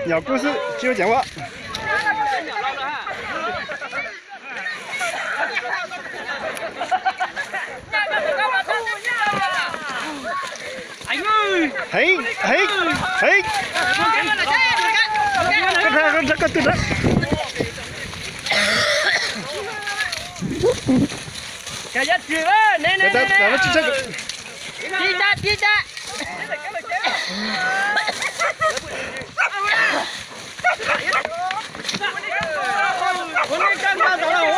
鸟故事就有讲话。哎呦！嘿，跟他。大家去吧，来，咱们去这个。滴答。我们刚刚走了哦。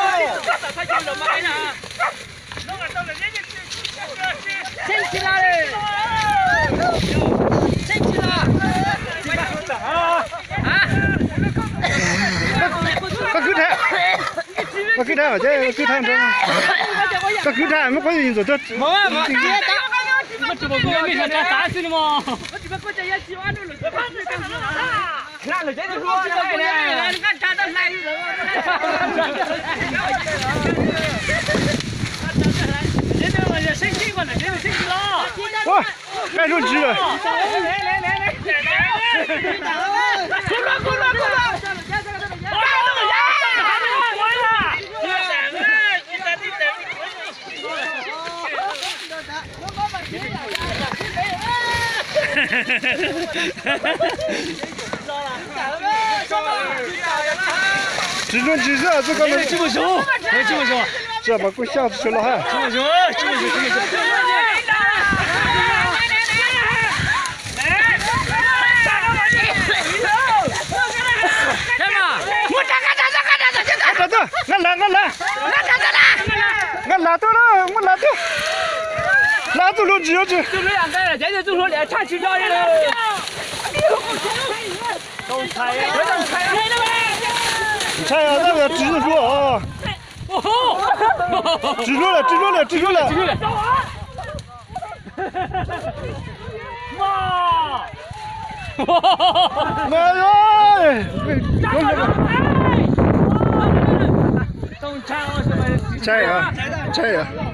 升起来嘞！升起来！我给他，这给他这。这给他，没关系，这。我这么过没想干啥去了吗？我这边国家也喜欢这个，看了真的说，你看站到来了。升起过来，升起了。哇，该出去了。来！过来！几种几色，这个这么凶，这把给吓死了哈！这么凶！我拉走了，只有这。就这两个人，现在就说连差去叫人了。都猜呀！你猜呀，那个指着说啊！指住了！哇！妈呀！都猜我什么？猜呀！